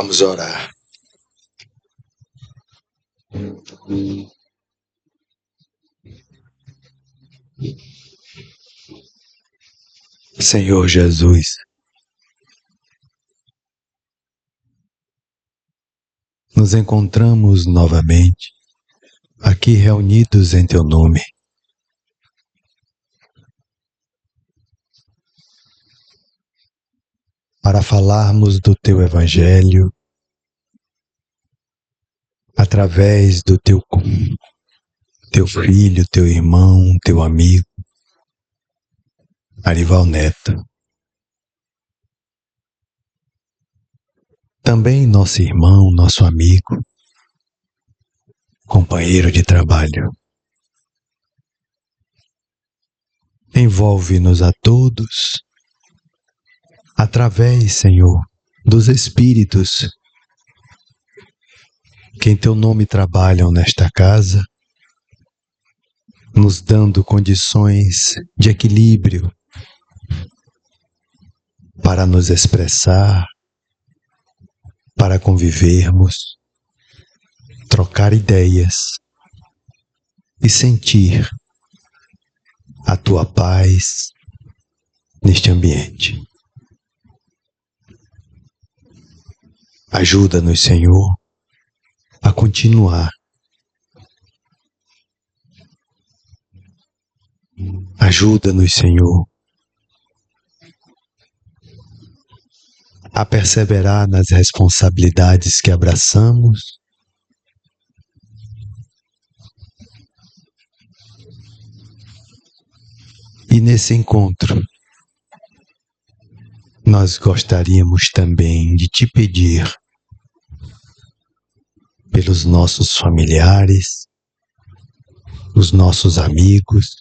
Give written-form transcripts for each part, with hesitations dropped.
Vamos orar. Senhor Jesus, nos encontramos novamente aqui reunidos em Teu nome. Para falarmos do Teu Evangelho através do Teu filho, Teu irmão, Teu amigo, Arival Neto. Também nosso irmão, nosso amigo, companheiro de trabalho. Envolve-nos a todos através, Senhor, dos Espíritos que em Teu nome trabalham nesta casa, nos dando condições de equilíbrio para nos expressar, para convivermos, trocar ideias e sentir a Tua paz neste ambiente. Ajuda-nos, Senhor, a continuar. Ajuda-nos, Senhor, a perseverar nas responsabilidades que abraçamos e nesse encontro nós gostaríamos também de Te pedir pelos nossos familiares, os nossos amigos,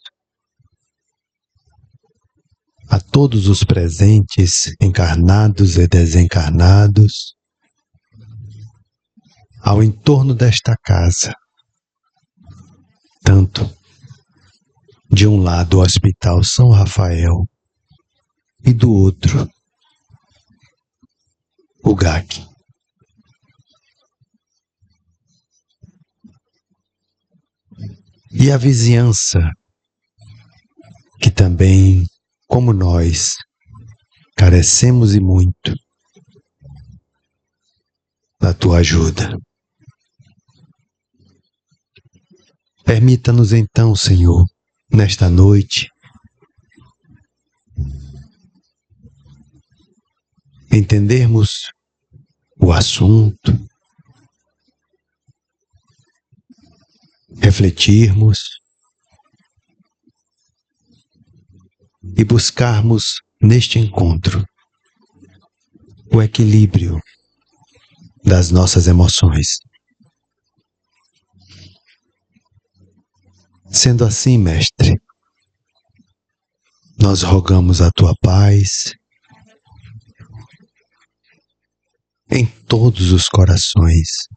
a todos os presentes, encarnados e desencarnados, ao entorno desta casa, tanto de um lado o Hospital São Rafael e do outro o GAC. E a vizinhança, que também, como nós, carecemos e muito da Tua ajuda. Permita-nos então, Senhor, nesta noite, entendermos o assunto, refletirmos e buscarmos neste encontro o equilíbrio das nossas emoções. Sendo assim, Mestre, nós rogamos a Tua paz em todos os corações.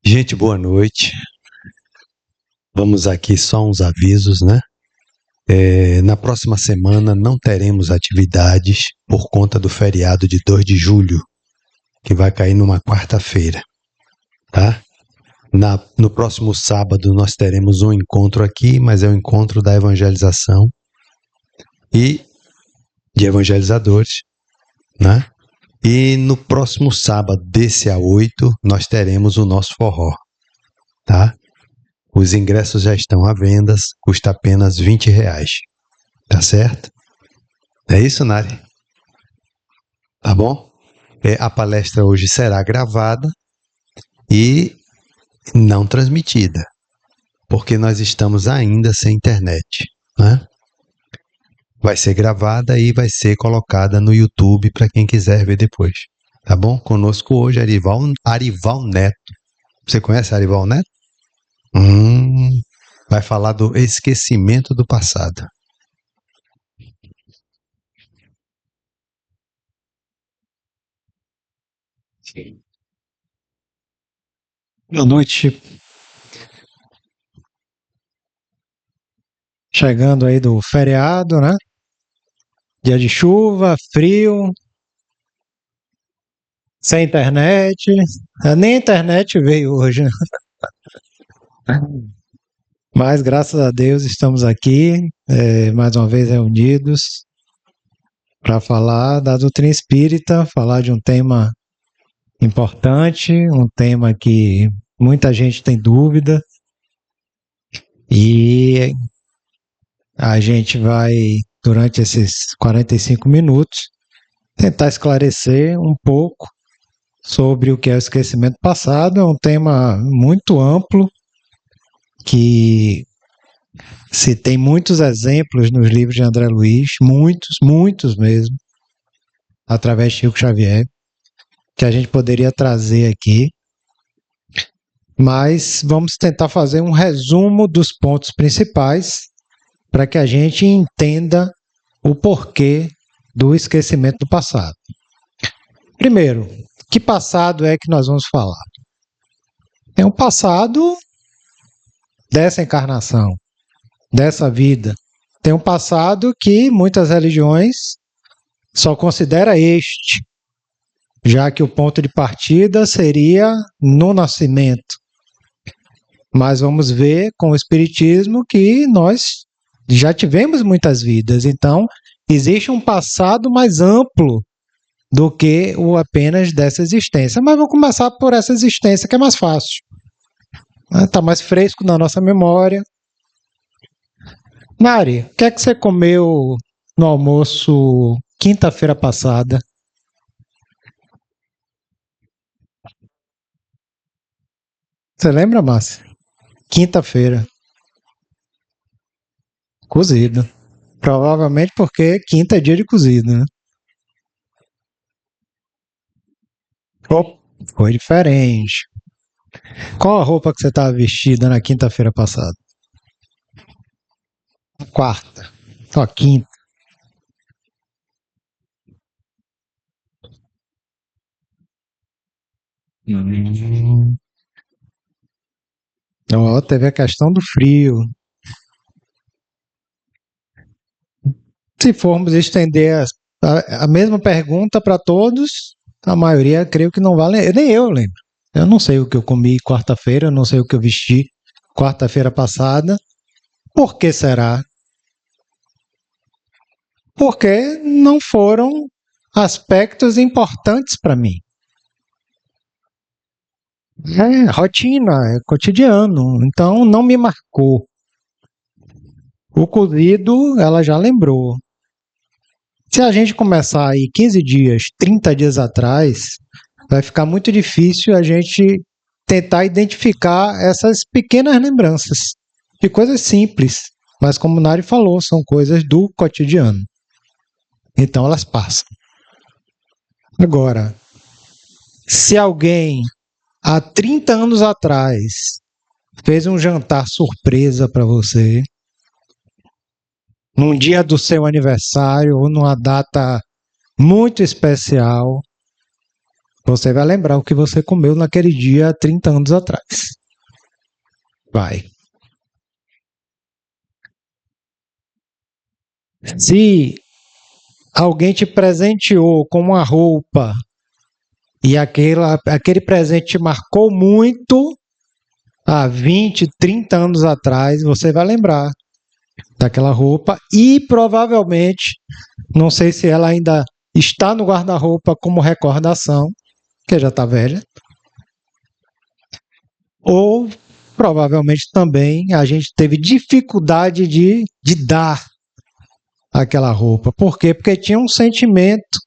Gente, boa noite. Vamos aqui só uns avisos, né? Na próxima semana não teremos atividades por conta do feriado de 2 de julho, que vai cair numa quarta-feira, tá? No próximo sábado nós teremos um encontro aqui, mas é o encontro da evangelização e de evangelizadores, né? E no próximo sábado, desse a 8, nós teremos o nosso forró, tá? Os ingressos já estão à venda, custa apenas R$20, tá certo? É isso, Nari? Tá bom? A palestra hoje será gravada e não transmitida, porque nós estamos ainda sem internet, né? Vai ser gravada e vai ser colocada no YouTube para quem quiser ver depois, tá bom? Conosco hoje Arival Neto. Você conhece Arival Neto? Vai falar do esquecimento do passado. Boa noite. Chegando aí do feriado, né? Dia de chuva, frio, sem internet. Nem a internet veio hoje, né? Mas graças a Deus estamos aqui, mais uma vez reunidos para falar da doutrina espírita, falar de um tema importante, um tema que muita gente tem dúvida, e a gente vai, durante esses 45 minutos, tentar esclarecer um pouco sobre o que é o esquecimento passado. É um tema muito amplo, que se tem muitos exemplos nos livros de André Luiz, muitos mesmo, através de Chico Xavier, que a gente poderia trazer aqui. Mas vamos tentar fazer um resumo dos pontos principais para que a gente entenda o porquê do esquecimento do passado. Primeiro, que passado é que nós vamos falar? É um passado dessa encarnação, dessa vida. Tem um passado que muitas religiões só considera este, já que o ponto de partida seria no nascimento. Mas vamos ver com o Espiritismo que nós já tivemos muitas vidas, então existe um passado mais amplo do que o apenas dessa existência. Mas vamos começar por essa existência, que é mais fácil. Está mais fresco na nossa memória. Mari, o que é que você comeu no almoço quinta-feira passada? Você lembra, Márcia? Quinta-feira. Cozido. Provavelmente porque quinta é dia de cozido, né? Oh, foi diferente. Qual a roupa que você estava vestida na quinta-feira passada? Quarta. Só quinta. Ó, teve a questão do frio. Se formos estender a mesma pergunta para todos, a maioria creio que não vale. Nem eu lembro. Eu não sei o que eu comi quarta-feira, eu não sei o que eu vesti quarta-feira passada. Por que será? Porque não foram aspectos importantes para mim. É rotina, é cotidiano, então não me marcou. O cozido, ela já lembrou. Se a gente começar aí 15 dias, 30 dias atrás, vai ficar muito difícil a gente tentar identificar essas pequenas lembranças de coisas simples, mas como o Nari falou, são coisas do cotidiano. Então elas passam. Agora, se alguém há 30 anos atrás fez um jantar surpresa para você, num dia do seu aniversário ou numa data muito especial, você vai lembrar o que você comeu naquele dia há 30 anos atrás. Vai. Se alguém te presenteou com uma roupa e aquele presente te marcou muito há 20, 30 anos atrás, você vai lembrar daquela roupa e provavelmente, não sei se ela ainda está no guarda-roupa como recordação, que já está velha, ou provavelmente também a gente teve dificuldade de dar aquela roupa. Por quê? Porque tinha um sentimento,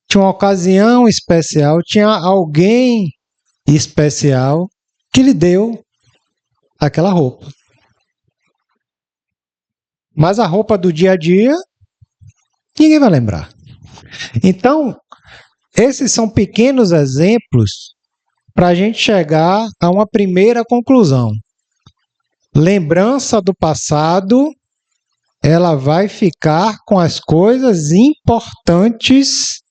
tinha uma ocasião especial, tinha alguém especial que lhe deu aquela roupa. Mas a roupa do dia a dia, ninguém vai lembrar. Então, esses são pequenos exemplos para a gente chegar a uma primeira conclusão. Lembrança do passado, ela vai ficar com as coisas importantes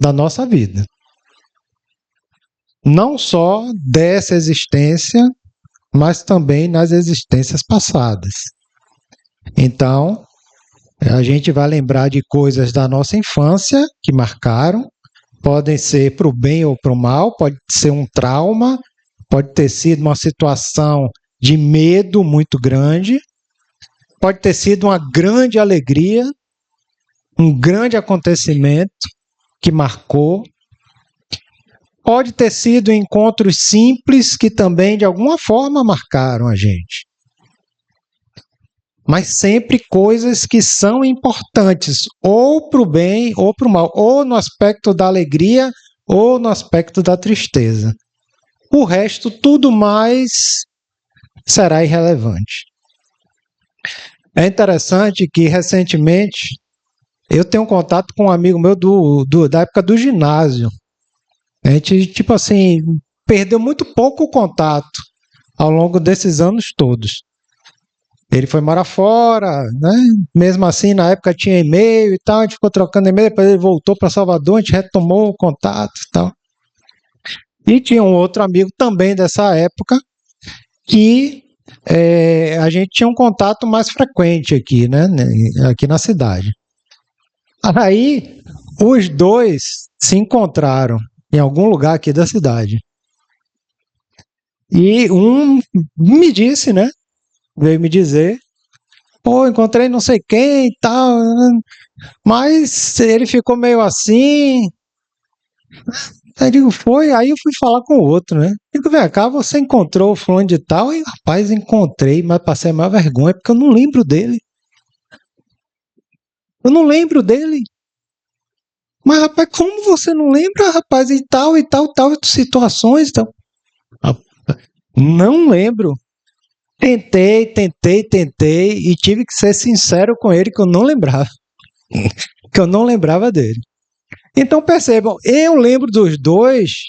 da nossa vida. não só dessa existência, mas também nas existências passadas. Então, a gente vai lembrar de coisas da nossa infância que marcaram, podem ser para o bem ou para o mal, pode ser um trauma, pode ter sido uma situação de medo muito grande, pode ter sido uma grande alegria, um grande acontecimento que marcou, pode ter sido encontros simples que também de alguma forma marcaram a gente. Mas sempre coisas que são importantes, ou para o bem ou para o mal, ou no aspecto da alegria ou no aspecto da tristeza. O resto, tudo mais, será irrelevante. É interessante que, recentemente, eu tenho um contato com um amigo meu da época do ginásio. A gente, tipo assim, perdeu muito pouco o contato ao longo desses anos todos. Ele foi morar fora, né? Mesmo assim, na época tinha e-mail e tal, a gente ficou trocando e-mail, depois ele voltou para Salvador, a gente retomou o contato e tal. E tinha um outro amigo também dessa época que a gente tinha um contato mais frequente aqui, né? Aqui na cidade. Aí, os dois se encontraram em algum lugar aqui da cidade. E um me disse, né? Veio me dizer, pô, encontrei não sei quem e tal, mas ele ficou meio assim. Aí eu digo, foi, aí eu fui falar com o outro, né? Digo, vem cá, você encontrou o fulano de tal? E rapaz, encontrei, mas passei a maior vergonha, porque eu não lembro dele. Eu não lembro dele. Mas, rapaz, como você não lembra, rapaz, e tal, situações, então? Não lembro. Tentei, e tive que ser sincero com ele que eu não lembrava. Que eu não lembrava dele. Então percebam, eu lembro dos dois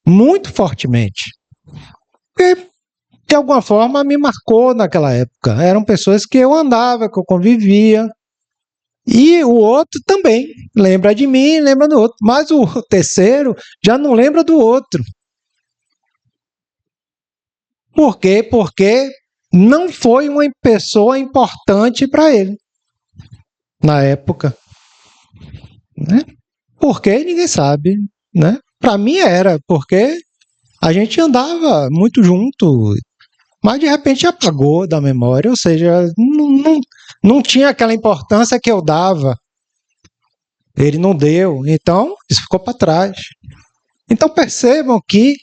muito fortemente. Porque, de alguma forma, me marcou naquela época. Eram pessoas que eu andava, que eu convivia. E o outro também. Lembra de mim, lembra do outro. Mas o terceiro já não lembra do outro. Por quê? Porque não foi uma pessoa importante para ele na época, né? Por quê? Ninguém sabe, né? Para mim era, porque a gente andava muito junto, mas de repente apagou da memória, ou seja, não tinha aquela importância que eu dava. Ele não deu, então isso ficou para trás. Então percebam que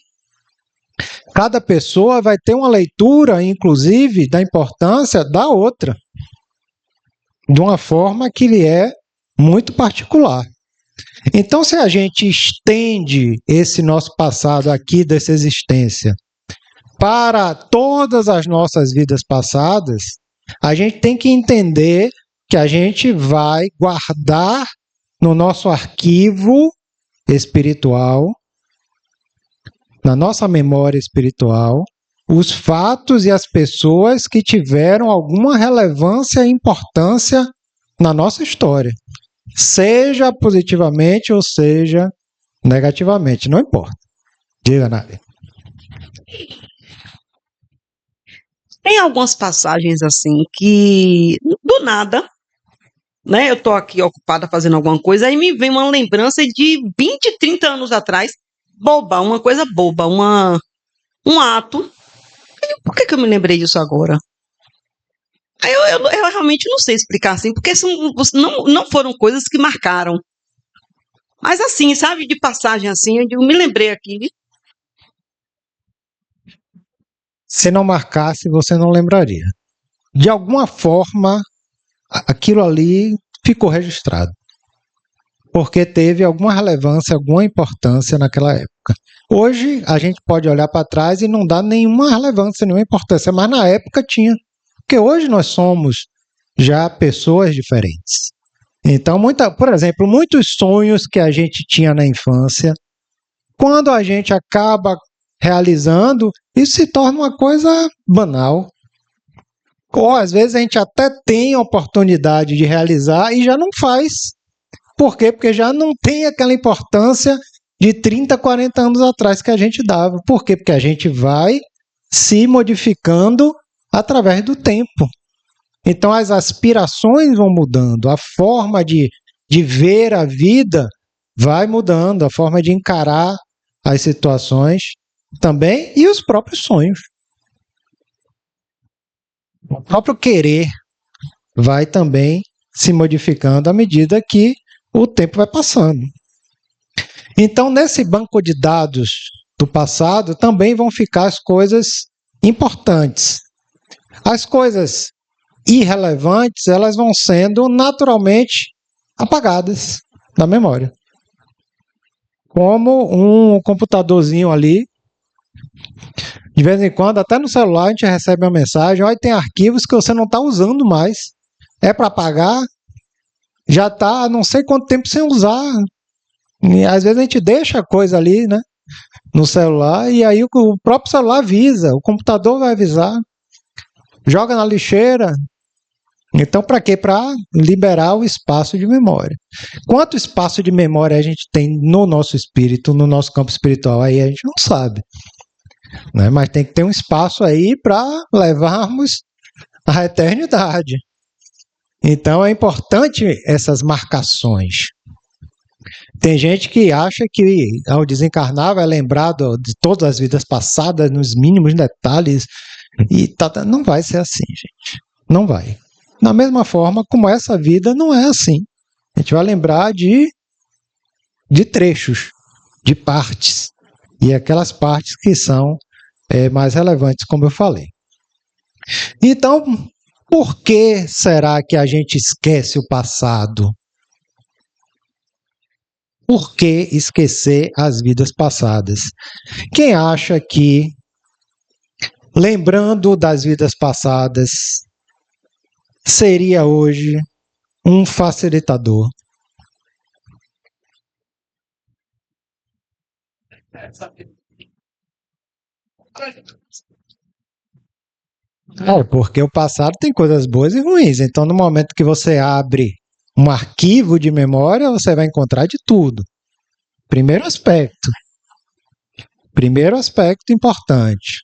cada pessoa vai ter uma leitura, inclusive, da importância da outra, de uma forma que lhe é muito particular. Então, se a gente estende esse nosso passado aqui, dessa existência, para todas as nossas vidas passadas, a gente tem que entender que a gente vai guardar no nosso arquivo espiritual, na nossa memória espiritual, os fatos e as pessoas que tiveram alguma relevância e importância na nossa história. Seja positivamente ou seja negativamente, não importa. Diga, Nádia. Tem algumas passagens assim que, do nada, né? Eu tô aqui ocupada fazendo alguma coisa, aí me vem uma lembrança de 20, 30 anos atrás, boba, uma coisa boba, um ato. Por que eu me lembrei disso agora? Eu realmente não sei explicar assim, porque não foram coisas que marcaram. Mas assim, sabe, de passagem assim, eu me lembrei aqui. Se não marcasse, você não lembraria. De alguma forma, aquilo ali ficou registrado. Porque teve alguma relevância, alguma importância naquela época. Hoje, a gente pode olhar para trás e não dar nenhuma relevância, nenhuma importância, mas na época tinha. Porque hoje nós somos já pessoas diferentes. Então, por exemplo, muitos sonhos que a gente tinha na infância, quando a gente acaba realizando, isso se torna uma coisa banal. Ou às vezes a gente até tem a oportunidade de realizar e já não faz. Por quê? Porque já não tem aquela importância de 30, 40 anos atrás que a gente dava. Por quê? Porque a gente vai se modificando através do tempo. Então as aspirações vão mudando, a forma de ver a vida vai mudando, a forma de encarar as situações também e os próprios sonhos. O próprio querer vai também se modificando à medida que o tempo vai passando. Então, nesse banco de dados do passado, também vão ficar as coisas importantes. As coisas irrelevantes, elas vão sendo naturalmente apagadas da memória. Como um computadorzinho ali, de vez em quando, até no celular, a gente recebe uma mensagem, olha, tem arquivos que você não está usando mais. É para apagar, já está há não sei quanto tempo sem usar. E às vezes a gente deixa a coisa ali, né, no celular, e aí o próprio celular avisa, o computador vai avisar, joga na lixeira. Então, para quê? Para liberar o espaço de memória. Quanto espaço de memória a gente tem no nosso espírito, no nosso campo espiritual, aí a gente não sabe. Né? Mas tem que ter um espaço aí para levarmos a eternidade. Então, é importante essas marcações. Tem gente que acha que ao desencarnar vai lembrar de todas as vidas passadas, nos mínimos detalhes, e não vai ser assim, gente. Não vai. Da mesma forma como essa vida não é assim. A gente vai lembrar de trechos, de partes. E aquelas partes que são mais relevantes, como eu falei. Então, por que será que a gente esquece o passado? Por que esquecer as vidas passadas? Quem acha que, lembrando das vidas passadas, seria hoje um facilitador? Porque o passado tem coisas boas e ruins. Então, no momento que você abre um arquivo de memória, você vai encontrar de tudo. Primeiro aspecto importante.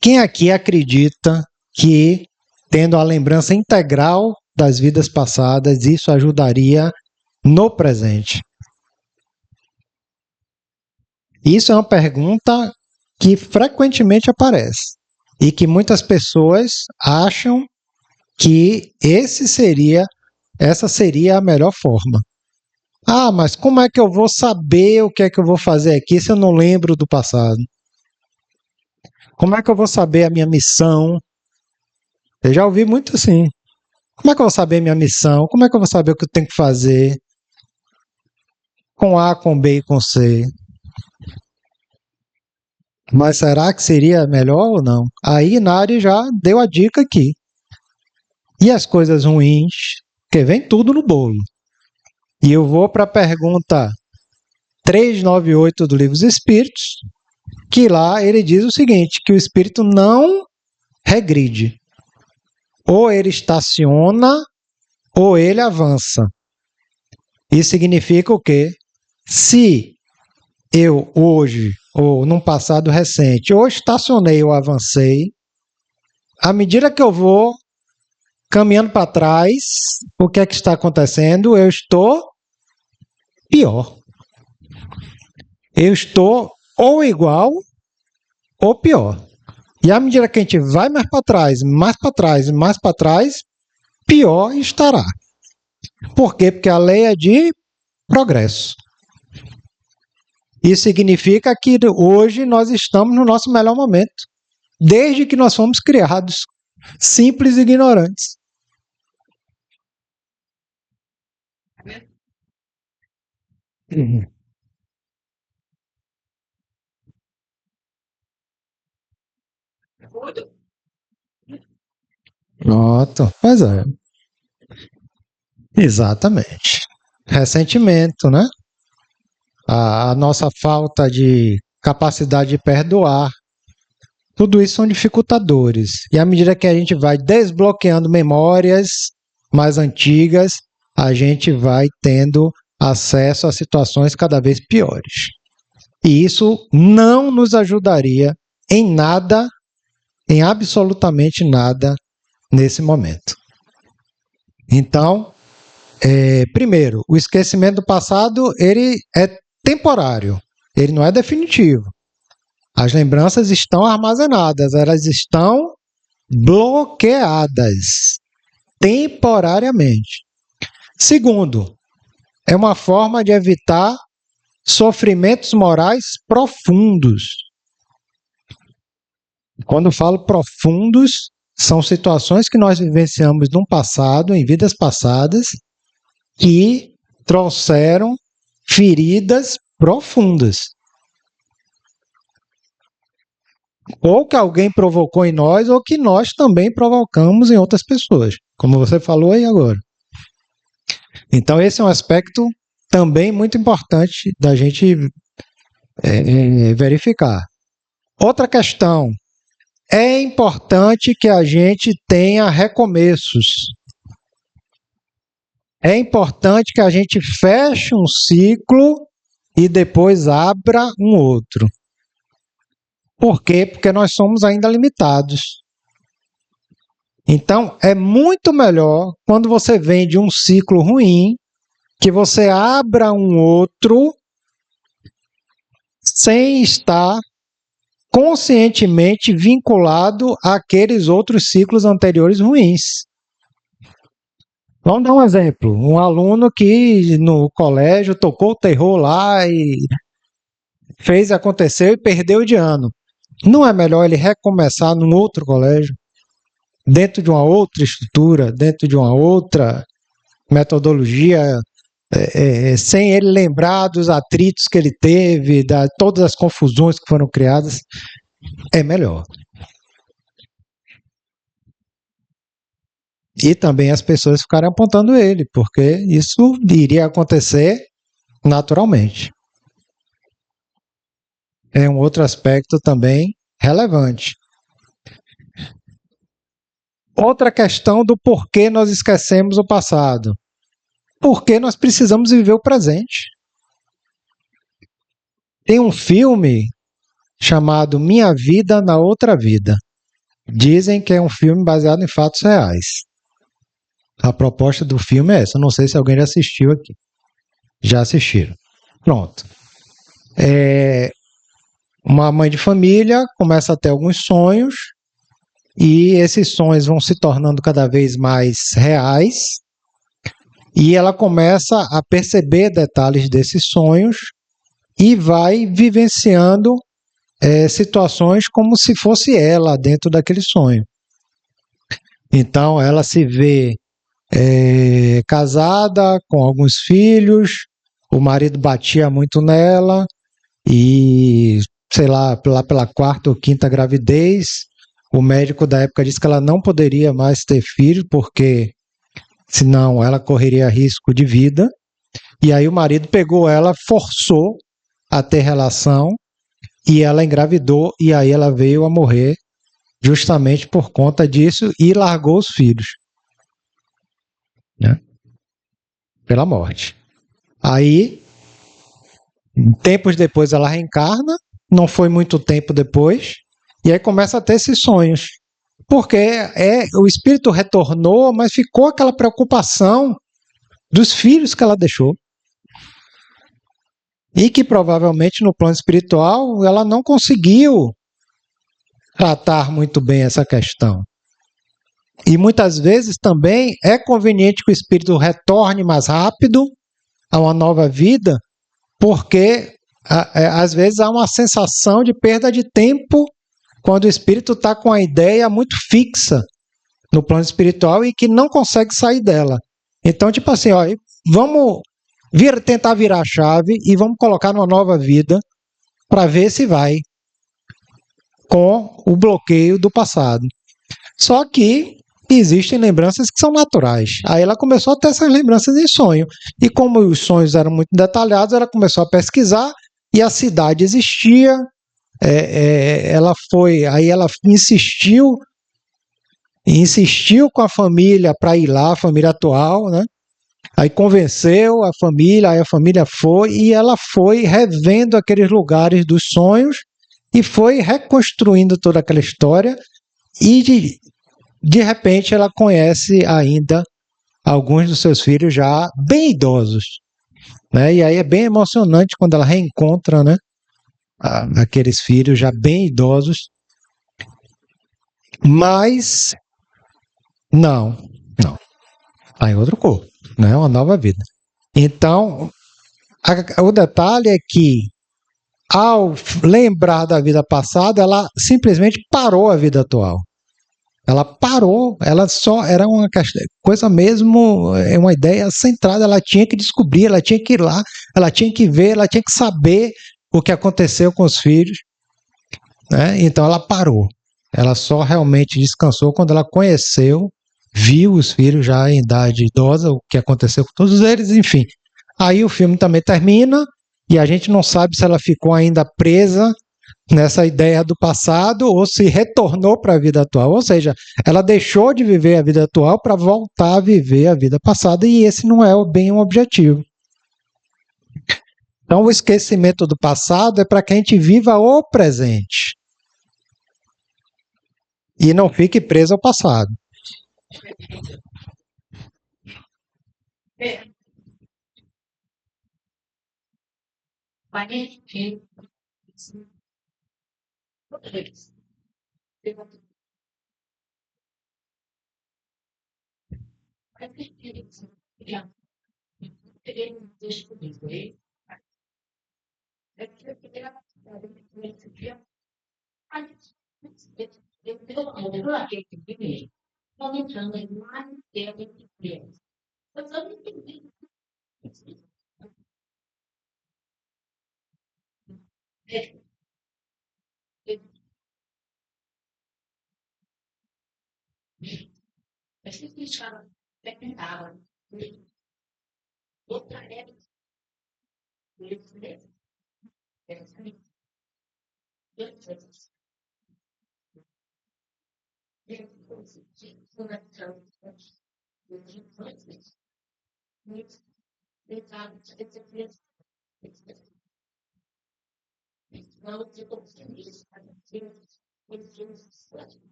Quem aqui acredita que, tendo a lembrança integral das vidas passadas, isso ajudaria no presente? Isso é uma pergunta que frequentemente aparece e que muitas pessoas acham que essa seria a melhor forma. Ah, mas como é que eu vou saber o que é que eu vou fazer aqui se eu não lembro do passado? Como é que eu vou saber a minha missão? Eu já ouvi muito assim. Como é que eu vou saber a minha missão? Como é que eu vou saber o que eu tenho que fazer? Com A, com B e com C. Mas será que seria melhor ou não? Aí Nari já deu a dica aqui. E as coisas ruins? Porque vem tudo no bolo. E eu vou para a pergunta 398 do Livro dos Espíritos, que lá ele diz o seguinte, que o espírito não regride. Ou ele estaciona, ou ele avança. Isso significa o quê? Se eu hoje, ou num passado recente, ou estacionei ou avancei, à medida que eu vou caminhando para trás, o que é que está acontecendo? Eu estou pior. Eu estou ou igual ou pior. E à medida que a gente vai mais para trás, mais para trás, mais para trás, pior estará. Por quê? Porque a lei é de progresso. Isso significa que hoje nós estamos no nosso melhor momento, desde que nós fomos criados, simples e ignorantes. Pronto, pois é. Exatamente. Ressentimento, né? A nossa falta de capacidade de perdoar. Tudo isso são dificultadores. E à medida que a gente vai desbloqueando memórias mais antigas, a gente vai tendo acesso a situações cada vez piores. E isso não nos ajudaria em nada, em absolutamente nada, nesse momento. Então, primeiro, o esquecimento do passado, ele é temporário, ele não é definitivo. As lembranças estão armazenadas, elas estão bloqueadas temporariamente. Segundo, é uma forma de evitar sofrimentos morais profundos. Quando eu falo profundos, são situações que nós vivenciamos no passado, em vidas passadas, que trouxeram feridas profundas. Ou que alguém provocou em nós, ou que nós também provocamos em outras pessoas, como você falou aí agora. Então, esse é um aspecto também muito importante da gente verificar. Outra questão, é importante que a gente tenha recomeços. É importante que a gente feche um ciclo e depois abra um outro. Por quê? Porque nós somos ainda limitados. Então, é muito melhor quando você vem de um ciclo ruim, que você abra um outro sem estar conscientemente vinculado àqueles outros ciclos anteriores ruins. Vamos dar um exemplo. Um aluno que no colégio tocou o terror lá e fez acontecer e perdeu de ano. Não é melhor ele recomeçar num outro colégio, dentro de uma outra estrutura, dentro de uma outra metodologia, sem ele lembrar dos atritos que ele teve, de todas as confusões que foram criadas? É melhor. E também as pessoas ficarem apontando ele, porque isso iria acontecer naturalmente. É um outro aspecto também relevante. Outra questão do porquê nós esquecemos o passado. Porque nós precisamos viver o presente. Tem um filme chamado Minha Vida na Outra Vida. Dizem que é um filme baseado em fatos reais. A proposta do filme é essa. Eu não sei se alguém já assistiu aqui. Já assistiram. Pronto. Uma mãe de família começa a ter alguns sonhos e esses sonhos vão se tornando cada vez mais reais e ela começa a perceber detalhes desses sonhos e vai vivenciando situações como se fosse ela dentro daquele sonho. Então ela se vê casada com alguns filhos, o marido batia muito nela e sei lá, pela quarta ou quinta gravidez, o médico da época disse que ela não poderia mais ter filho, porque senão ela correria risco de vida. E aí o marido pegou ela, forçou a ter relação, e ela engravidou, e aí ela veio a morrer justamente por conta disso e largou os filhos. Né? Pela morte. Aí, tempos depois ela reencarna, não foi muito tempo depois, e aí começa a ter esses sonhos. Porque o espírito retornou, mas ficou aquela preocupação dos filhos que ela deixou. E que provavelmente no plano espiritual ela não conseguiu tratar muito bem essa questão. E muitas vezes também é conveniente que o espírito retorne mais rápido a uma nova vida, porque às vezes há uma sensação de perda de tempo quando o espírito está com a ideia muito fixa no plano espiritual e que não consegue sair dela. Então, tipo assim, ó, vamos tentar virar a chave e vamos colocar numa nova vida para ver se vai com o bloqueio do passado. Só que existem lembranças que são naturais. Aí ela começou a ter essas lembranças em sonho. E como os sonhos eram muito detalhados, ela começou a pesquisar e a cidade existia. Aí ela insistiu com a família para ir lá, a família atual, né? Aí convenceu a família, aí a família foi e ela foi revendo aqueles lugares dos sonhos e foi reconstruindo toda aquela história e de repente ela conhece ainda alguns dos seus filhos já bem idosos, né? E aí é bem emocionante quando ela reencontra, né, aqueles filhos já bem idosos, mas não, está em outro corpo, né? Uma nova vida. Então, o detalhe é que ao lembrar da vida passada, ela simplesmente parou a vida atual. Ela parou, ela só era uma coisa mesmo, é uma ideia centrada, ela tinha que descobrir, ela tinha que ir lá, ela tinha que ver, ela tinha que saber o que aconteceu com os filhos, né? Então ela parou. Ela só realmente descansou quando ela conheceu, viu os filhos já em idade idosa, o que aconteceu com todos eles, enfim. Aí o filme também termina e a gente não sabe se ela ficou ainda presa nessa ideia do passado ou se retornou para a vida atual. Ou seja, ela deixou de viver a vida atual para voltar a viver a vida passada e esse não é bem um objetivo. Então, o esquecimento do passado é para que a gente viva o presente e não fique preso ao passado.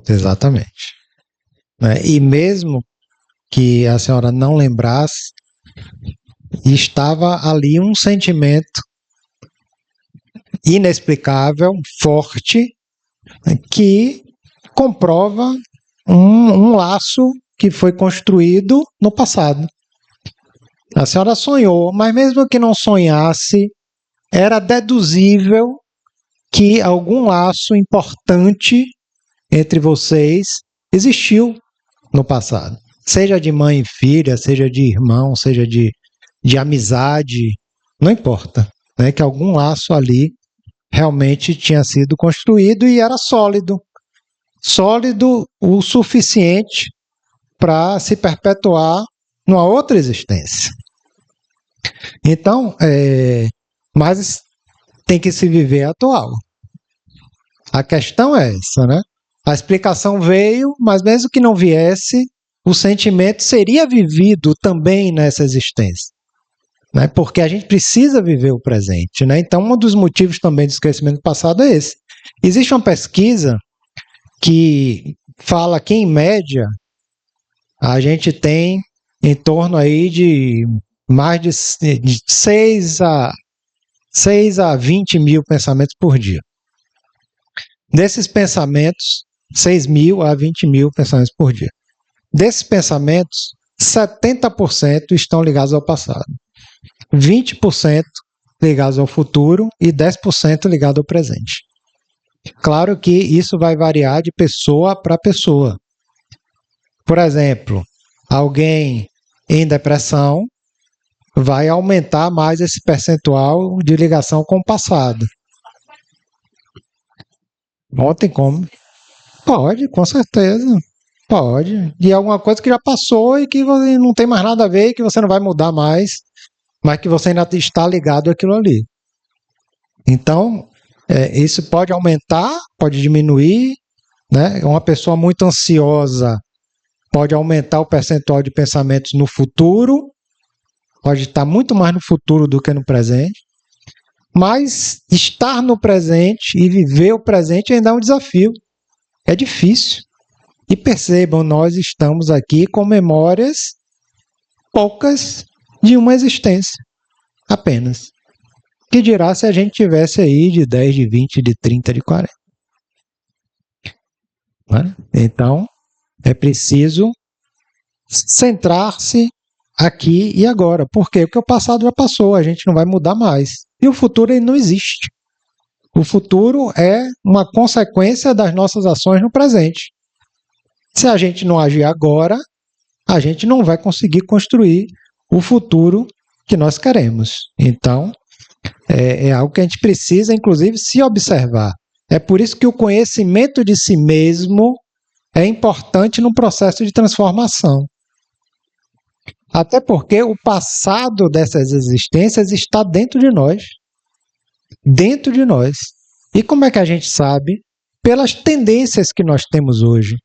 Exatamente. E mesmo que a senhora não lembrasse, estava ali um sentimento inexplicável, forte, que comprova um laço que foi construído no passado. A senhora sonhou, mas mesmo que não sonhasse, era deduzível que algum laço importante entre vocês existiu no passado. Seja de mãe e filha, seja de irmão, seja de amizade, não importa. Né? Que algum laço ali realmente tinha sido construído e era sólido. Sólido o suficiente para se perpetuar numa outra existência. Então, mas tem que se viver atual. A questão é essa, né? A explicação veio, mas mesmo que não viesse, o sentimento seria vivido também nessa existência. Né? Porque a gente precisa viver o presente. Né? Então, um dos motivos também do esquecimento passado é esse. Existe uma pesquisa que fala que, em média, a gente tem em torno aí de mais de 6 a 20 mil pensamentos por dia. Desses pensamentos, 6 mil a 20 mil pensamentos por dia. Desses pensamentos, 70% estão ligados ao passado, 20% ligados ao futuro e 10% ligados ao presente. Claro que isso vai variar de pessoa para pessoa. Por exemplo, alguém em depressão vai aumentar mais esse percentual de ligação com o passado. Não tem como. Pode, com certeza. Pode. E é alguma coisa que já passou e que você não tem mais nada a ver, que você não vai mudar mais, mas que você ainda está ligado àquilo ali. Então, isso pode aumentar, pode diminuir, né? Uma pessoa muito ansiosa pode aumentar o percentual de pensamentos no futuro, pode estar muito mais no futuro do que no presente, mas estar no presente e viver o presente ainda é um desafio, é difícil. E percebam, nós estamos aqui com memórias poucas de uma existência, apenas. Que dirá se a gente tivesse aí de 10, de 20, de 30, de 40. Né? Então, é preciso centrar-se aqui e agora. Por quê? Porque o passado já passou, a gente não vai mudar mais. E o futuro ele não existe. O futuro é uma consequência das nossas ações no presente. Se a gente não agir agora, a gente não vai conseguir construir o futuro que nós queremos. Então, é algo que a gente precisa, inclusive, se observar. É por isso que o conhecimento de si mesmo é importante no processo de transformação. Até porque o passado dessas existências está dentro de nós. Dentro de nós. E como é que a gente sabe? Pelas tendências que nós temos hoje.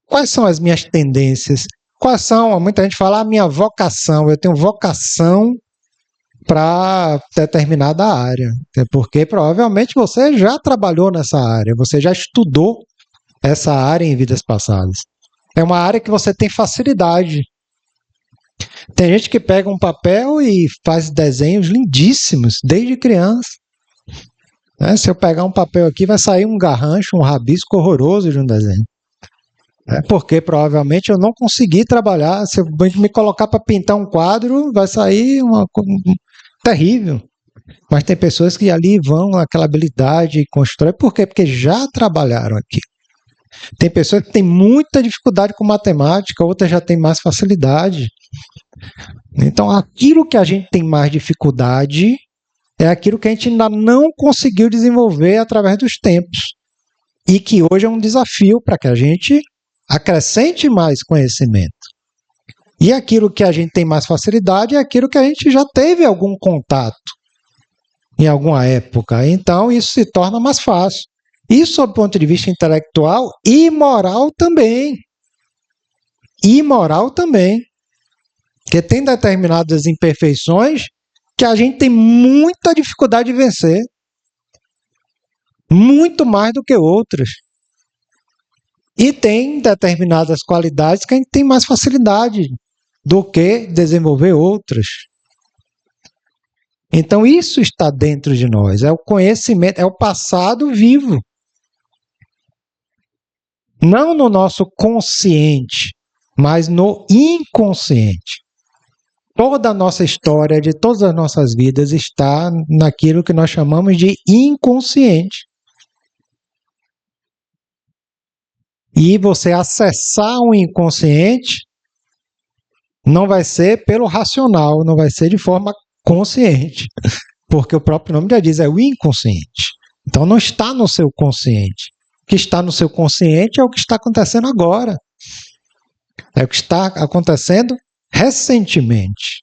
Quais são as minhas tendências? Quais são? Muita gente fala a minha vocação. Eu tenho vocação para determinada área. Porque provavelmente você já trabalhou nessa área, você já estudou essa área em vidas passadas. É uma área que você tem facilidade. Tem gente que pega um papel e faz desenhos lindíssimos desde criança. Se eu pegar um papel aqui, vai sair um garrancho, um rabisco horroroso de um desenho. Porque provavelmente eu não consegui trabalhar. Se eu me colocar para pintar um quadro, vai sair terrível. Mas tem pessoas que ali vão aquela habilidade e constroem. Por quê? Porque já trabalharam aqui. Tem pessoas que têm muita dificuldade com matemática, outras já têm mais facilidade. Então, aquilo que a gente tem mais dificuldade é aquilo que a gente ainda não conseguiu desenvolver através dos tempos. E que hoje é um desafio para que a gente acrescente mais conhecimento. E aquilo que a gente tem mais facilidade é aquilo que a gente já teve algum contato em alguma época. Então, isso se torna mais fácil. Isso, sob o ponto de vista intelectual e moral também. E moral também. Porque tem determinadas imperfeições que a gente tem muita dificuldade de vencer. Muito mais do que outras. E tem determinadas qualidades que a gente tem mais facilidade do que desenvolver outras. Então isso está dentro de nós, é o conhecimento, é o passado vivo. Não no nosso consciente, mas no inconsciente. Toda a nossa história, de todas as nossas vidas, está naquilo que nós chamamos de inconsciente. E você acessar o inconsciente não vai ser pelo racional, não vai ser de forma consciente. Porque o próprio nome já diz, é o inconsciente. Então não está no seu consciente. O que está no seu consciente é o que está acontecendo agora. É o que está acontecendo recentemente.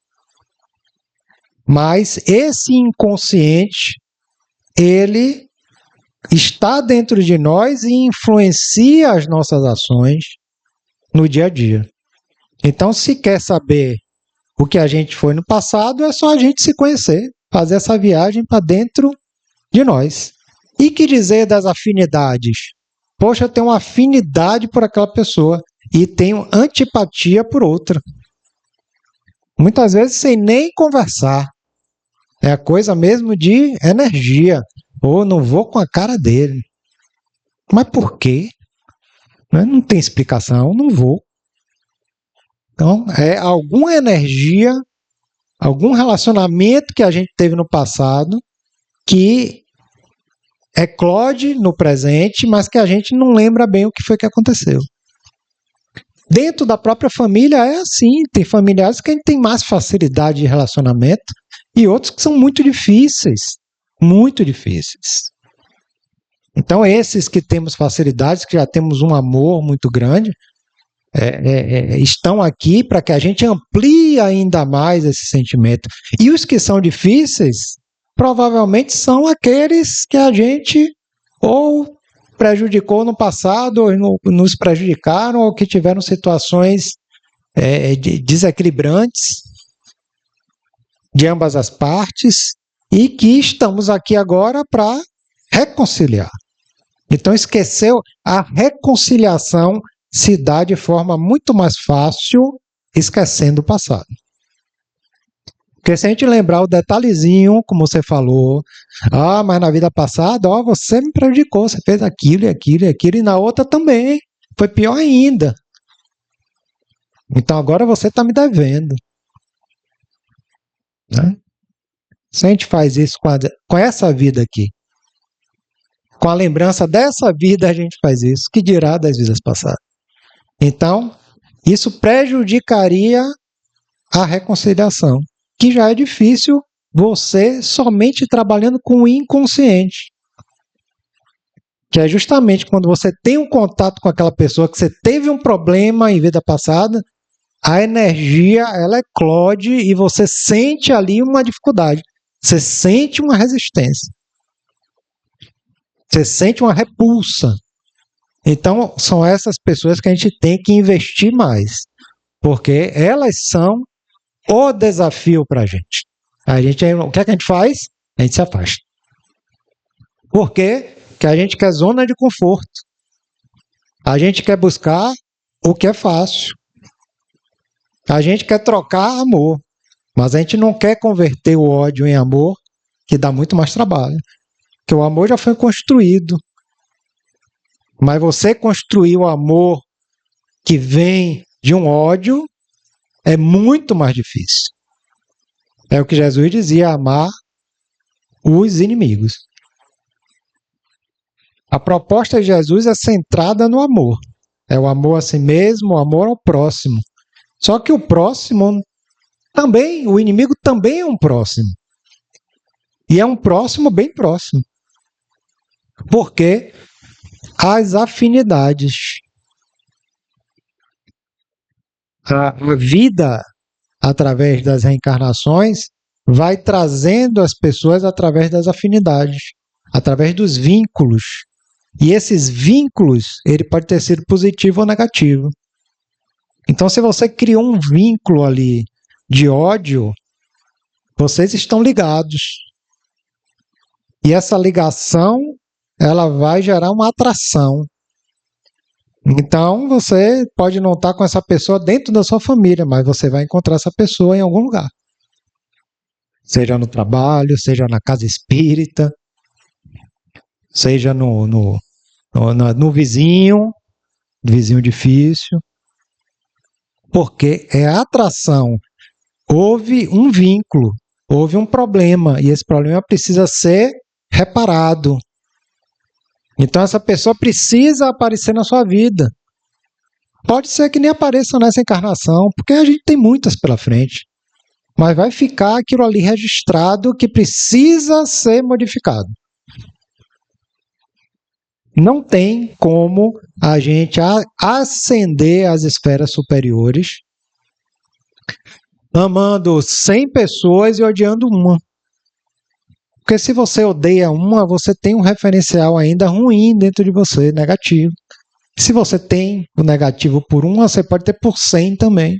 Mas esse inconsciente, ele está dentro de nós e influencia as nossas ações no dia a dia. Então, se quer saber o que a gente foi no passado, é só a gente se conhecer, fazer essa viagem para dentro de nós. E que dizer das afinidades? Poxa, eu tenho uma afinidade por aquela pessoa e tenho antipatia por outra. Muitas vezes sem nem conversar. É a coisa mesmo de energia. Ou não vou com a cara dele. Mas por quê? Não tem explicação, não vou. Então, é alguma energia, algum relacionamento que a gente teve no passado que eclode no presente, mas que a gente não lembra bem o que foi que aconteceu. Dentro da própria família é assim, tem familiares que a gente tem mais facilidade de relacionamento e outros que são muito difíceis. Muito difíceis. Então, esses que temos facilidades, que já temos um amor muito grande, estão aqui para que a gente amplie ainda mais esse sentimento. E os que são difíceis, provavelmente são aqueles que a gente ou prejudicou no passado, ou nos prejudicaram, ou que tiveram situações desequilibrantes de ambas as partes e que estamos aqui agora para reconciliar. Então, esqueceu, a reconciliação se dá de forma muito mais fácil esquecendo o passado. Porque se a gente lembrar o detalhezinho, como você falou, mas na vida passada, você me prejudicou, você fez aquilo e aquilo e aquilo, e na outra também, foi pior ainda. Então agora você está me devendo. Né? Se a gente faz isso com essa vida aqui, com a lembrança dessa vida a gente faz isso, que dirá das vidas passadas? Então, isso prejudicaria a reconciliação, que já é difícil você somente trabalhando com o inconsciente. Que é justamente quando você tem um contato com aquela pessoa que você teve um problema em vida passada, a energia ela eclode e você sente ali uma dificuldade. Você sente uma resistência. Você sente uma repulsa. Então, são essas pessoas que a gente tem que investir mais. Porque elas são o desafio para a gente. O que é que a gente faz? A gente se afasta. Por quê? Porque a gente quer zona de conforto. A gente quer buscar o que é fácil. A gente quer trocar amor. Mas a gente não quer converter o ódio em amor, que dá muito mais trabalho. Porque o amor já foi construído. Mas você construir o amor que vem de um ódio é muito mais difícil. É o que Jesus dizia, amar os inimigos. A proposta de Jesus é centrada no amor. É o amor a si mesmo, o amor ao próximo. Só que o próximo também, o inimigo também é um próximo. E é um próximo bem próximo. Porque as afinidades. A vida, através das reencarnações, vai trazendo as pessoas através das afinidades, através dos vínculos. E esses vínculos, ele pode ter sido positivo ou negativo. Então, se você criou um vínculo ali de ódio, vocês estão ligados. E essa ligação, ela vai gerar uma atração. Então, você pode não estar com essa pessoa dentro da sua família, mas você vai encontrar essa pessoa em algum lugar. Seja no trabalho, seja na casa espírita, seja no vizinho difícil. Porque é a atração. Houve um vínculo, houve um problema, e esse problema precisa ser reparado. Então essa pessoa precisa aparecer na sua vida. Pode ser que nem apareça nessa encarnação, porque a gente tem muitas pela frente. Mas vai ficar aquilo ali registrado que precisa ser modificado. Não tem como a gente ascender às esferas superiores amando 100 pessoas e odiando uma. Porque se você odeia uma, você tem um referencial ainda ruim dentro de você, negativo. Se você tem o negativo por uma, você pode ter por 100 também.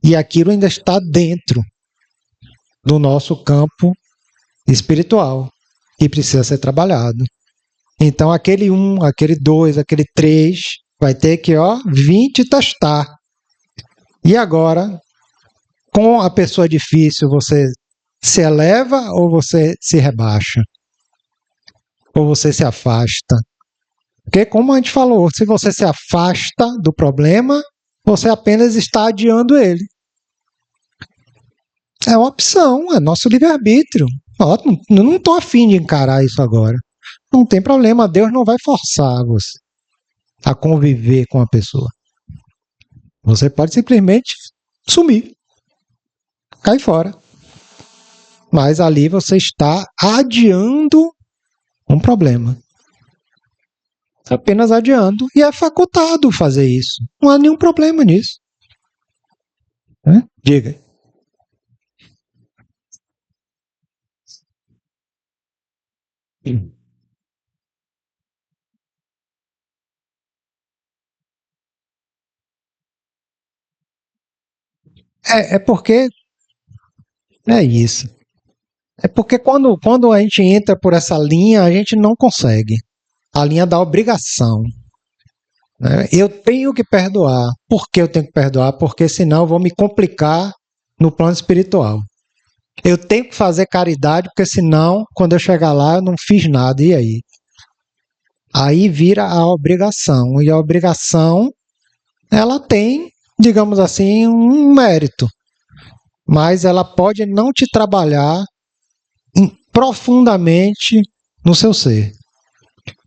E aquilo ainda está dentro do nosso campo espiritual, que precisa ser trabalhado. Então, aquele 1, aquele 2, aquele 3, vai ter que vir te testar. E agora, com a pessoa difícil, você se eleva ou você se rebaixa? Ou você se afasta? Porque, como a gente falou, se você se afasta do problema, você apenas está adiando ele. É uma opção, é nosso livre-arbítrio. Não estou afim de encarar isso agora. Não tem problema, Deus não vai forçar você a conviver com a pessoa. Você pode simplesmente sumir, cair fora. Mas ali você está adiando um problema. Apenas adiando. E é facultado fazer isso. Não há nenhum problema nisso. Diga. É porque é isso. É porque quando a gente entra por essa linha, a gente não consegue. A linha da obrigação. Né? Eu tenho que perdoar. Por que eu tenho que perdoar? Porque senão eu vou me complicar no plano espiritual. Eu tenho que fazer caridade, porque senão, quando eu chegar lá, eu não fiz nada. E aí? Aí vira a obrigação. E a obrigação, ela tem, digamos assim, um mérito. Mas ela pode não te trabalhar profundamente no seu ser.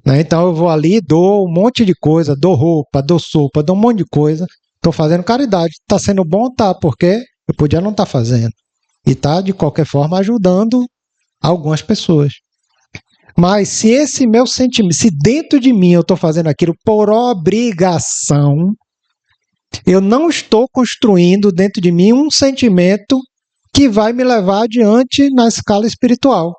Né? Então eu vou ali, dou um monte de coisa, dou roupa, dou sopa, dou um monte de coisa. Estou fazendo caridade. Está sendo bom? Tá, porque eu podia não estar fazendo. E está, de qualquer forma, ajudando algumas pessoas. Mas se esse meu sentimento, se dentro de mim eu estou fazendo aquilo por obrigação, eu não estou construindo dentro de mim um sentimento que vai me levar adiante na escala espiritual.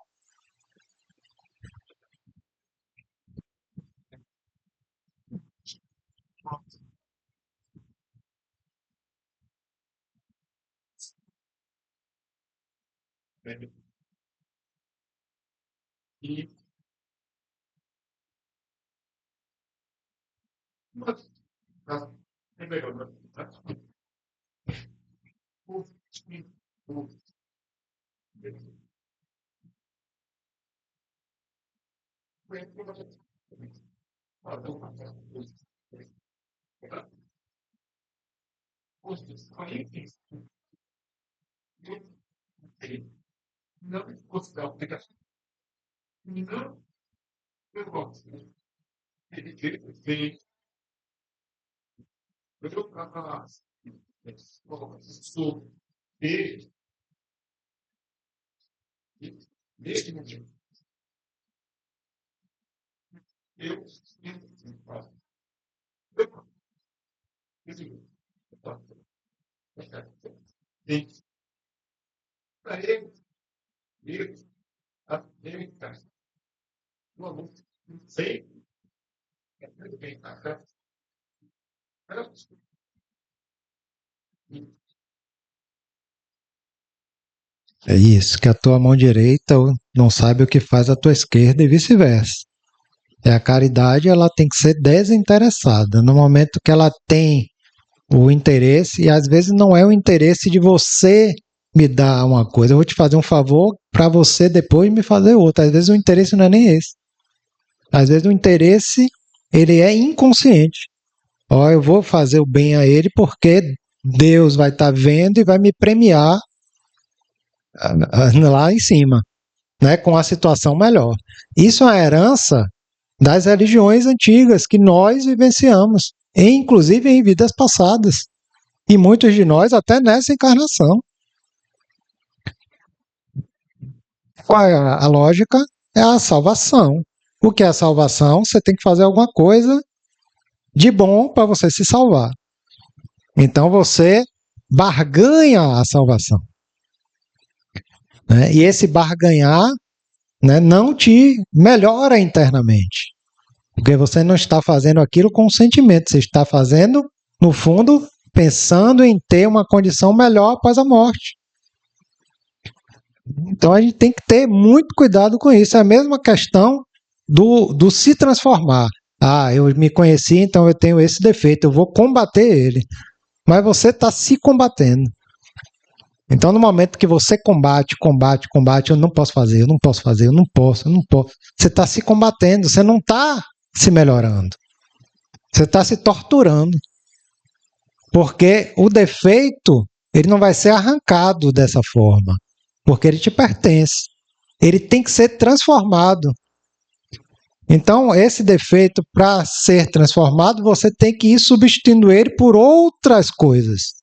É isso, que a tua mão direita não sabe o que faz a tua esquerda e vice-versa. É a caridade, ela tem que ser desinteressada. No momento que ela tem o interesse, e às vezes não é o interesse de você me dar uma coisa, eu vou te fazer um favor para você depois me fazer outra. Às vezes o interesse não é nem esse. Às vezes o interesse, ele é inconsciente. Ó, eu vou fazer o bem a ele porque Deus vai estar vendo e vai me premiar lá em cima, né, com a situação melhor. Isso é uma herança das religiões antigas que nós vivenciamos, inclusive em vidas passadas. E muitos de nós até nessa encarnação. Qual é a lógica? É a salvação. O que é a salvação? Você tem que fazer alguma coisa de bom para você se salvar. Então você barganha a salvação. Né? E esse barganhar, né, não te melhora internamente. Porque você não está fazendo aquilo com sentimento. Você está fazendo, no fundo, pensando em ter uma condição melhor após a morte. Então a gente tem que ter muito cuidado com isso. É a mesma questão do se transformar. Ah, eu me conheci, então eu tenho esse defeito, eu vou combater ele. Mas você está se combatendo. Então, no momento que você combate, eu não posso fazer, eu não posso fazer, eu não posso. Você está se combatendo, você não está se melhorando. Você está se torturando. Porque o defeito, ele não vai ser arrancado dessa forma. Porque ele te pertence. Ele tem que ser transformado. Então, esse defeito, para ser transformado, você tem que ir substituindo ele por outras coisas.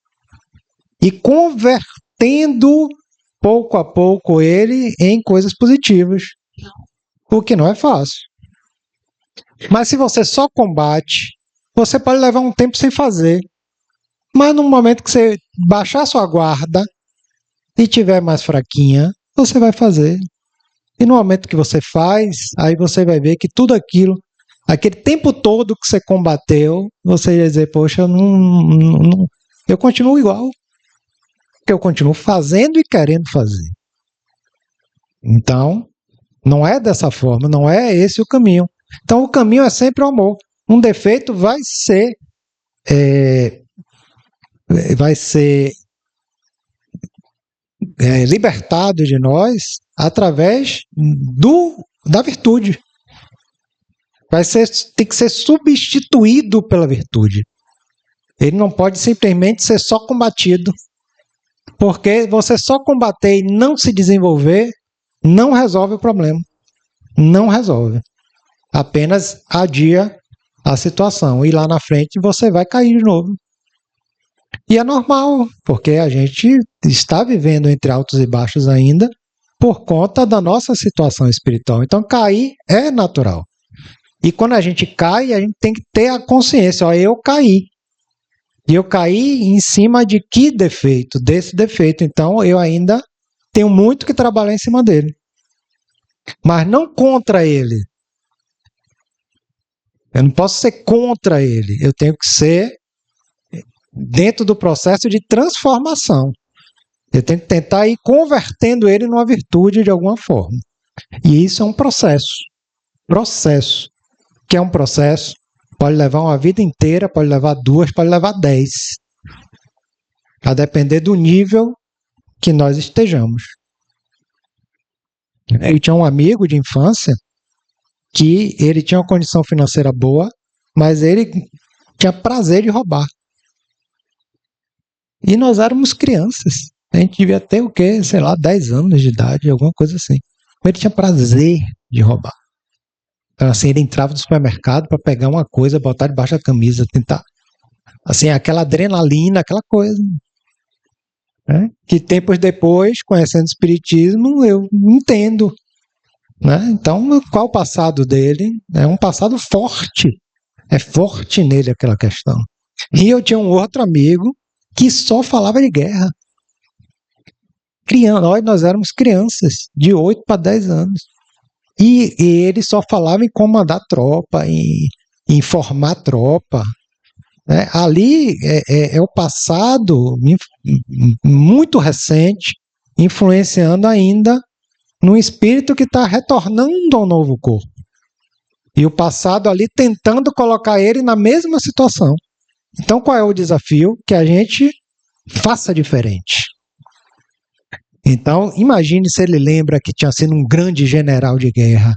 E convertendo pouco a pouco ele em coisas positivas. O que não é fácil. Mas se você só combate, você pode levar um tempo sem fazer. Mas no momento que você baixar sua guarda e tiver mais fraquinha, você vai fazer. E no momento que você faz, aí você vai ver que tudo aquilo, aquele tempo todo que você combateu, você vai dizer, poxa, eu continuo igual. Porque eu continuo fazendo e querendo fazer. Então, não é dessa forma, não é esse o caminho. Então, o caminho é sempre o amor. Um defeito vai ser libertado de nós através da virtude. Tem que ser substituído pela virtude. Ele não pode simplesmente ser só combatido. Porque você só combater e não se desenvolver não resolve o problema. Não resolve. Apenas adia a situação. E lá na frente você vai cair de novo. E é normal, porque a gente está vivendo entre altos e baixos ainda por conta da nossa situação espiritual. Então cair é natural. E quando a gente cai, a gente tem que ter a consciência, ó, eu caí. E eu caí em cima de que defeito? Desse defeito. Então eu ainda tenho muito que trabalhar em cima dele. Mas não contra ele. Eu não posso ser contra ele. Eu tenho que ser dentro do processo de transformação. Eu tenho que tentar ir convertendo ele numa virtude de alguma forma. E isso é um processo. Processo. Que é um processo, pode levar uma vida inteira, pode levar 2, pode levar 10. A depender do nível que nós estejamos. Eu tinha um amigo de infância que ele tinha uma condição financeira boa, mas ele tinha prazer de roubar. E nós éramos crianças. A gente devia ter o quê? Sei lá, 10 anos de idade, alguma coisa assim. Ele tinha prazer de roubar. Então, assim, ele entrava no supermercado para pegar uma coisa, botar debaixo da camisa, tentar. Assim, aquela adrenalina, aquela coisa. Né? Que tempos depois, conhecendo o Espiritismo, eu entendo. Né? Então, qual o passado dele? É um passado forte. É forte nele aquela questão. E eu tinha um outro amigo que só falava de guerra. Nós éramos crianças, de 8 para 10 anos. E ele só falava em comandar tropa, em formar tropa. Né? Ali é o passado muito recente, influenciando ainda num espírito que está retornando ao novo corpo. E o passado ali tentando colocar ele na mesma situação. Então qual é o desafio? Que a gente faça diferente. Então, imagine se ele lembra que tinha sido um grande general de guerra,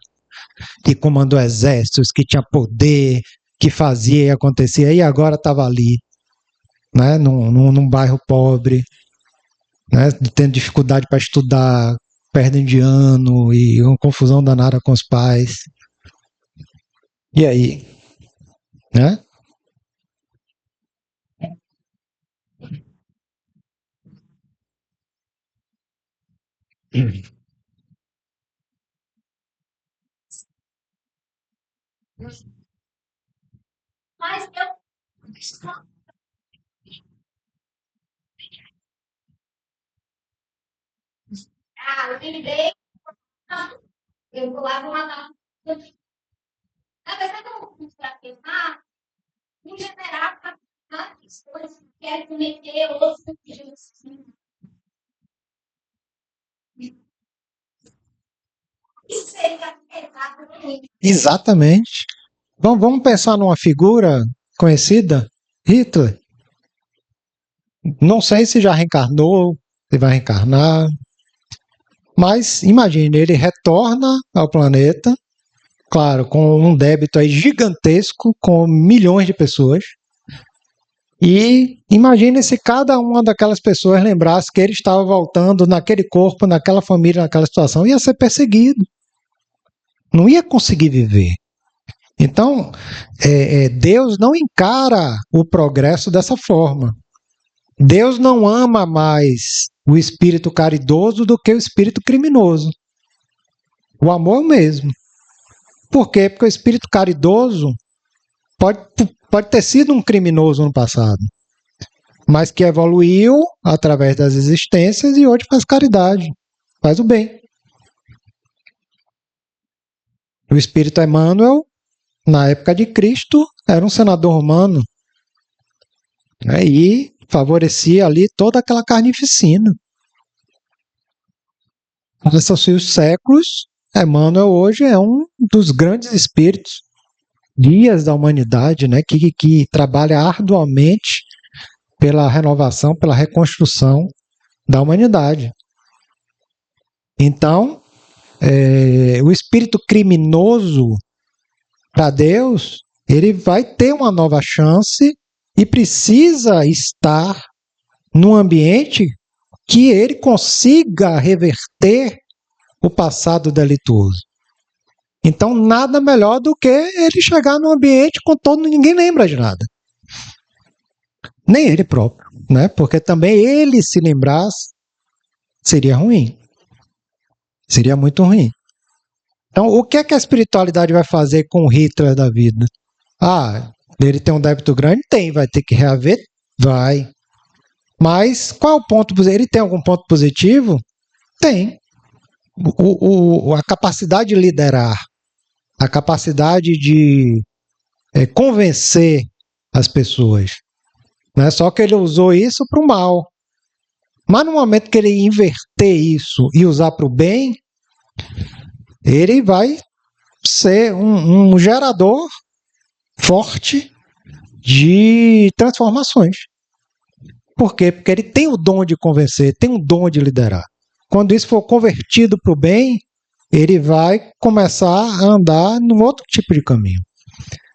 que comandou exércitos, que tinha poder, que fazia e acontecia, e agora estava ali, né, num bairro pobre, né, tendo dificuldade para estudar, perdendo de ano, e uma confusão danada com os pais. E aí? Né? Mas eu lembrei, eu vou lá matar. Na verdade, eu vou para pensar em generar as coisas que querem cometer outros assim. Isso seria exatamente. Exatamente. Vamos pensar numa figura conhecida, Hitler. Não sei se já reencarnou, se vai reencarnar, mas imagine, ele retorna ao planeta, claro, com um débito aí gigantesco, com milhões de pessoas, e imagine se cada uma daquelas pessoas lembrasse que ele estava voltando naquele corpo, naquela família, naquela situação, ia ser perseguido, não ia conseguir viver. Então, Deus não encara o progresso dessa forma. Deus não ama mais o espírito caridoso do que o espírito criminoso. O amor é o mesmo. Por quê? Porque o espírito caridoso pode ter sido um criminoso no passado, mas que evoluiu através das existências e hoje faz caridade, faz o bem. O Espírito Emmanuel, na época de Cristo, era um senador romano, né, e favorecia ali toda aquela carnificina. Passaram-se os séculos, Emmanuel hoje é um dos grandes espíritos, guias da humanidade, né, que trabalha arduamente pela renovação, pela reconstrução da humanidade. Então, o espírito criminoso, para Deus, ele vai ter uma nova chance e precisa estar num ambiente que ele consiga reverter o passado delituoso. Então, nada melhor do que ele chegar num ambiente com ninguém lembra de nada. Nem ele próprio, né? Porque também ele se lembrasse, seria ruim. Seria muito ruim. Então, o que é que a espiritualidade vai fazer com o Hitler da vida? Ele tem um débito grande? Tem. Vai ter que reaver? Vai. Mas qual é o ponto positivo? Ele tem algum ponto positivo? Tem. A capacidade de liderar, a capacidade de convencer as pessoas. Né? Só que ele usou isso para o mal. Mas no momento que ele inverter isso e usar para o bem, ele vai ser um gerador forte de transformações. Por quê? Porque ele tem o dom de convencer, tem o dom de liderar. Quando isso for convertido para o bem, ele vai começar a andar num outro tipo de caminho.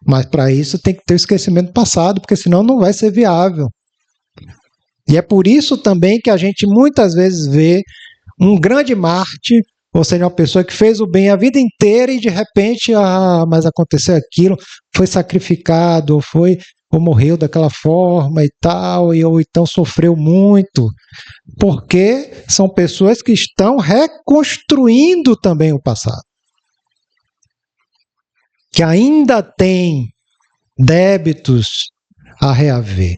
Mas para isso tem que ter o esquecimento passado, porque senão não vai ser viável. E é por isso também que a gente muitas vezes vê um grande mártir, ou seja, uma pessoa que fez o bem a vida inteira e de repente, mas aconteceu aquilo, foi sacrificado, ou morreu daquela forma e tal, ou então sofreu muito, porque são pessoas que estão reconstruindo também o passado, que ainda têm débitos a reaver.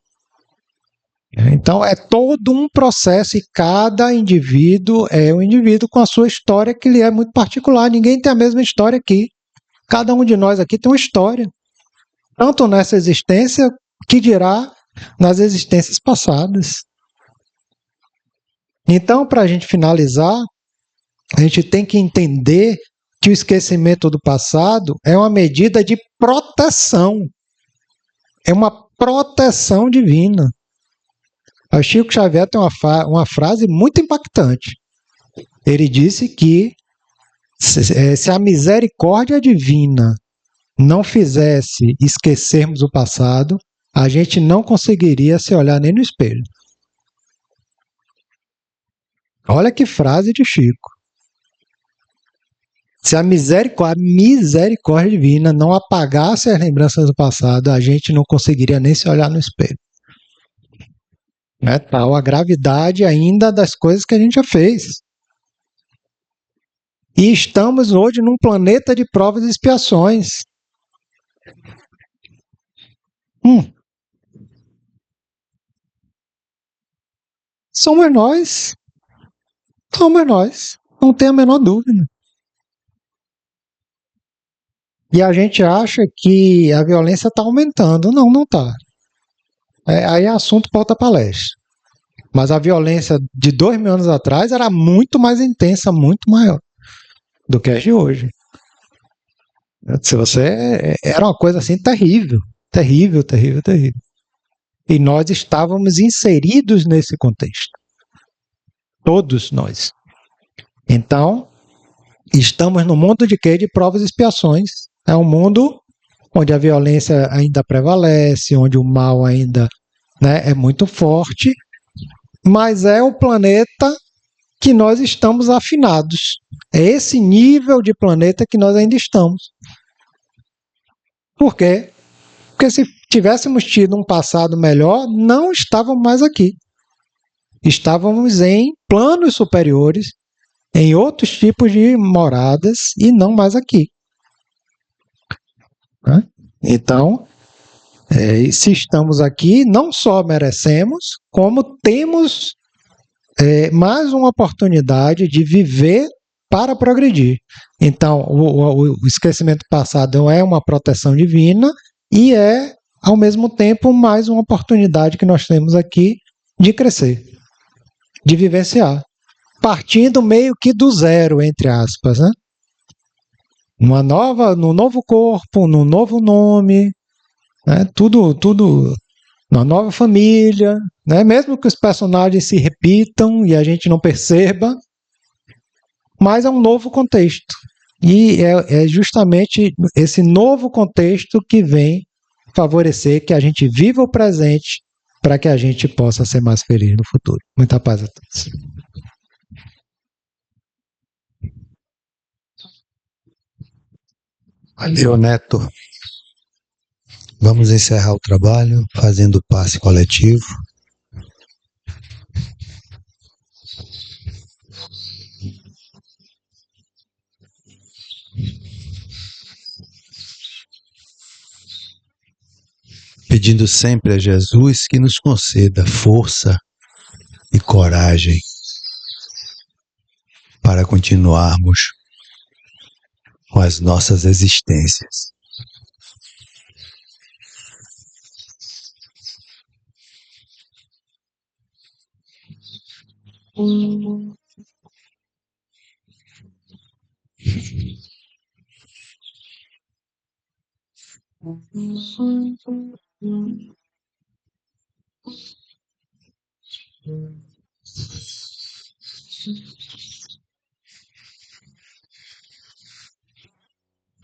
Então é todo um processo e cada indivíduo é um indivíduo com a sua história que lhe é muito particular. Ninguém tem a mesma história aqui. Cada um de nós aqui tem uma história. Tanto nessa existência, que dirá nas existências passadas. Então, para a gente finalizar, a gente tem que entender que o esquecimento do passado é uma medida de proteção. É uma proteção divina. O Chico Xavier tem uma frase muito impactante. Ele disse que se a misericórdia divina não fizesse esquecermos o passado, a gente não conseguiria se olhar nem no espelho. Olha que frase de Chico. Se a misericórdia divina não apagasse as lembranças do passado, a gente não conseguiria nem se olhar no espelho. Tal a gravidade ainda das coisas que a gente já fez. E estamos hoje num planeta de provas e expiações. Somos nós. Somos nós. Não tem a menor dúvida. E a gente acha que a violência está aumentando. Não, não está. Aí é assunto para outra palestra. Mas a violência de 2.000 anos atrás era muito mais intensa, muito maior do que a de hoje. Era uma coisa assim terrível, terrível, terrível, terrível. E nós estávamos inseridos nesse contexto. Todos nós. Então, estamos no mundo de quê? De provas e expiações. É um mundo onde a violência ainda prevalece, onde o mal ainda, é muito forte, mas é o planeta que nós estamos afinados. É esse nível de planeta que nós ainda estamos. Por quê? Porque se tivéssemos tido um passado melhor, não estávamos mais aqui. Estávamos em planos superiores, em outros tipos de moradas e não mais aqui. Então, se estamos aqui, não só merecemos, como temos mais uma oportunidade de viver para progredir. Então, o esquecimento passado é uma proteção divina e é, ao mesmo tempo, mais uma oportunidade que nós temos aqui de crescer, de vivenciar, partindo meio que do zero, entre aspas, né? No novo corpo, no novo nome, né? Tudo uma nova família, né? Mesmo que os personagens se repitam e a gente não perceba, mas é um novo contexto. E é justamente esse novo contexto que vem favorecer que a gente viva o presente para que a gente possa ser mais feliz no futuro. Muita paz a todos. Valeu, Neto. Vamos encerrar o trabalho fazendo o passe coletivo. Pedindo sempre a Jesus que nos conceda força e coragem para continuarmos com as nossas existências.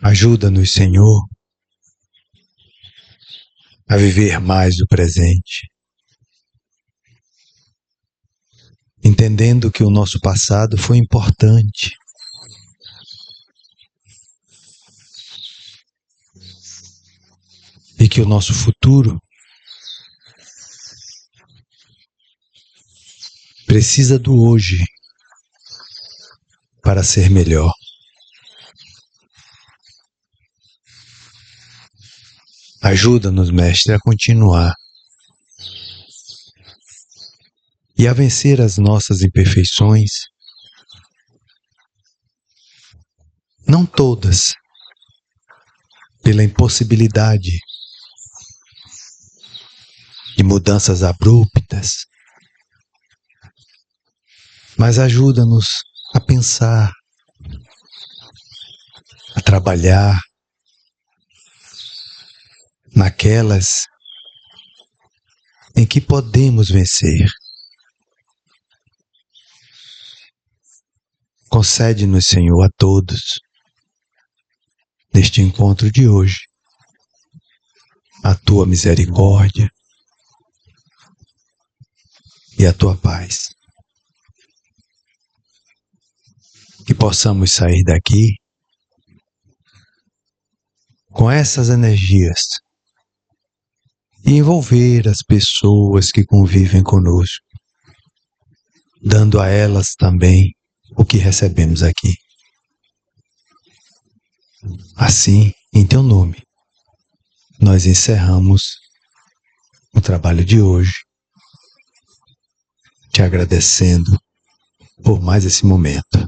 Ajuda-nos, Senhor, a viver mais o presente, entendendo que o nosso passado foi importante, e que o nosso futuro precisa do hoje para ser melhor. Ajuda-nos, Mestre, a continuar e a vencer as nossas imperfeições, não todas, pela impossibilidade de mudanças abruptas, mas ajuda-nos a pensar, a trabalhar naquelas em que podemos vencer. Concede-nos, Senhor, a todos, neste encontro de hoje, a Tua misericórdia e a Tua paz. Que possamos sair daqui com essas energias e envolver as pessoas que convivem conosco, dando a elas também o que recebemos aqui. Assim, em Teu nome, nós encerramos o trabalho de hoje, te agradecendo por mais esse momento.